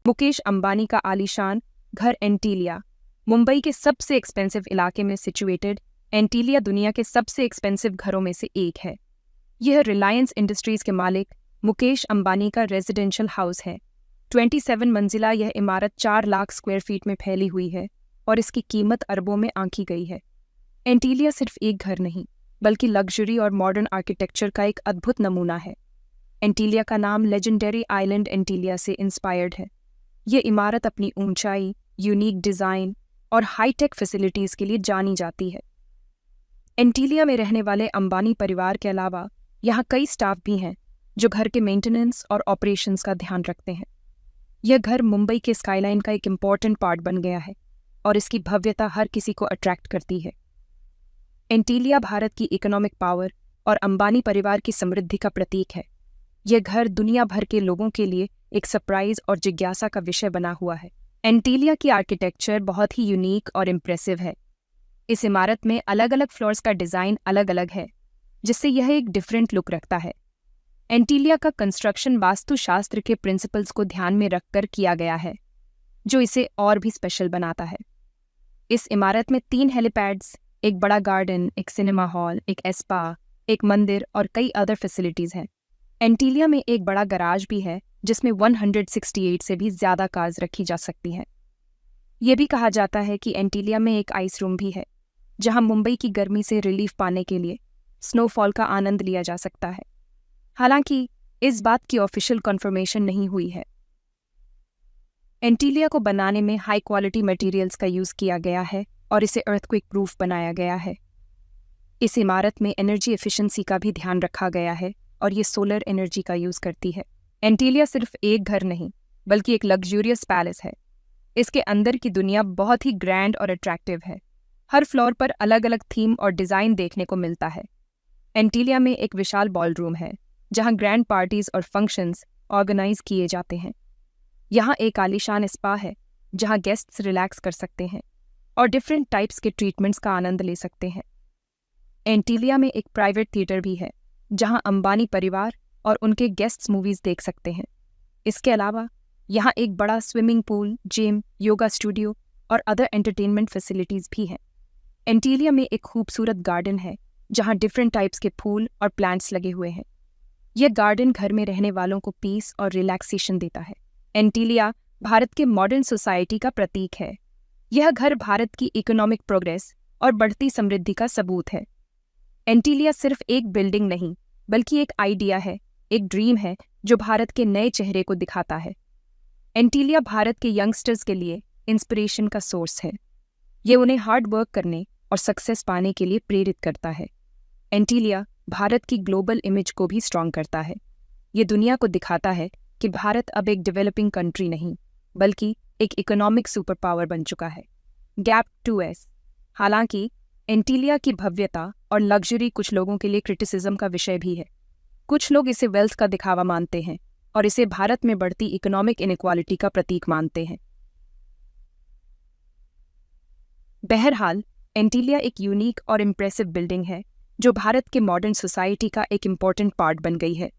मुकेश अंबानी का आलीशान घर एंटीलिया मुंबई के सबसे एक्सपेंसिव इलाके में सिचुएटेड एंटीलिया दुनिया के सबसे एक्सपेंसिव घरों में से एक है। यह रिलायंस इंडस्ट्रीज के मालिक मुकेश अंबानी का रेजिडेंशियल हाउस है। 27 मंजिला यह इमारत 4 लाख स्क्वायर फीट में फैली हुई है और इसकी कीमत अरबों में आंकी गई है। एंटीलिया सिर्फ एक घर नहीं बल्कि लग्जरी और मॉडर्न आर्किटेक्चर का एक अद्भुत नमूना है। एंटीलिया का नाम लेजेंडरी आइलैंड एंटीलिया से इंस्पायर्ड है। ये इमारत अपनी ऊंचाई, यूनिक डिज़ाइन और हाईटेक फैसिलिटीज़ के लिए जानी जाती है। एंटीलिया में रहने वाले अंबानी परिवार के अलावा यहाँ कई स्टाफ भी हैं जो घर के मेंटेनेंस और ऑपरेशंस का ध्यान रखते हैं। यह घर मुंबई के स्काईलाइन का एक इम्पॉर्टेंट पार्ट बन गया है और इसकी भव्यता हर किसी को अट्रैक्ट करती है। एंटीलिया भारत की इकोनॉमिक पावर और अंबानी परिवार की समृद्धि का प्रतीक है। यह घर दुनिया भर के लोगों के लिए एक सरप्राइज और जिज्ञासा का विषय बना हुआ है। एंटीलिया की आर्किटेक्चर बहुत ही यूनिक और इम्प्रेसिव है। इस इमारत में अलग अलग फ्लोर्स का डिज़ाइन अलग अलग है, जिससे यह एक डिफरेंट लुक रखता है। एंटीलिया का कंस्ट्रक्शन वास्तुशास्त्र के प्रिंसिपल्स को ध्यान में रखकर किया गया है, जो इसे और भी स्पेशल बनाता है। इस इमारत में 3 हेलीपैड्स, एक बड़ा गार्डन, एक सिनेमा हॉल, एक स्पा, एक मंदिर और कई अदर फैसिलिटीज़ हैं। एंटीलिया में एक बड़ा गराज भी है जिसमें 168 से भी ज़्यादा कार्स रखी जा सकती हैं। ये भी कहा जाता है कि एंटीलिया में एक आइस रूम भी है, जहां मुंबई की गर्मी से रिलीफ पाने के लिए स्नोफॉल का आनंद लिया जा सकता है। हालांकि इस बात की ऑफिशियल कंफर्मेशन नहीं हुई है। एंटीलिया को बनाने में हाई क्वालिटी मटेरियल्स का यूज़ किया गया है और इसे अर्थक्वेक प्रूफ बनाया गया है। इस इमारत में एनर्जी एफिशिएंसी का भी ध्यान रखा गया है और ये सोलर एनर्जी का यूज़ करती है। एंटीलिया सिर्फ एक घर नहीं बल्कि एक लग्जूरियस पैलेस है। इसके अंदर की दुनिया बहुत ही ग्रैंड और अट्रैक्टिव है। हर फ्लोर पर अलग अलग थीम और डिज़ाइन देखने को मिलता है। एंटीलिया में एक विशाल बॉल रूम है जहां ग्रैंड पार्टीज और फंक्शंस ऑर्गेनाइज किए जाते हैं। यहाँ एक आलीशान स्पा है जहां गेस्ट्स रिलैक्स कर सकते हैं और डिफरेंट टाइप्स के ट्रीटमेंट्स का आनंद ले सकते हैं। एंटीलिया में एक प्राइवेट थिएटर भी है जहां अंबानी परिवार और उनके गेस्ट्स मूवीज़ देख सकते हैं। इसके अलावा यहाँ एक बड़ा swimming pool, gym, yoga studio और अदर एंटरटेनमेंट फैसिलिटीज़ भी हैं। एंटीलिया में एक खूबसूरत गार्डन है जहाँ डिफरेंट टाइप्स के फूल और प्लांट्स लगे हुए हैं। यह गार्डन घर में रहने वालों को पीस और रिलैक्सेशन देता है। एंटीलिया भारत के मॉडर्न सोसाइटी का प्रतीक है। यह घर भारत की इकोनॉमिक प्रोग्रेस और बढ़ती समृद्धि का सबूत है। एंटीलिया सिर्फ एक बिल्डिंग नहीं बल्कि एक आइडिया है, एक ड्रीम है जो भारत के नए चेहरे को दिखाता है। एंटीलिया भारत के यंगस्टर्स के लिए इंस्पिरेशन का सोर्स है। ये उन्हें हार्ड वर्क करने और सक्सेस पाने के लिए प्रेरित करता है। एंटीलिया भारत की ग्लोबल इमेज को भी स्ट्रॉन्ग करता है। ये दुनिया को दिखाता है कि भारत अब एक डेवलपिंग कंट्री नहीं बल्कि एक इकोनॉमिक सुपर पावर बन चुका है। Gap 2S। हालांकि एंटीलिया की भव्यता और लग्जरी कुछ लोगों के लिए क्रिटिसिज्म का विषय भी है। कुछ लोग इसे वेल्थ का दिखावा मानते हैं और इसे भारत में बढ़ती इकोनॉमिक इनइक्वालिटी का प्रतीक मानते हैं। बहरहाल, एंटीलिया एक यूनिक और इम्प्रेसिव बिल्डिंग है जो भारत के मॉडर्न सोसाइटी का एक इम्पॉर्टेंट पार्ट बन गई है।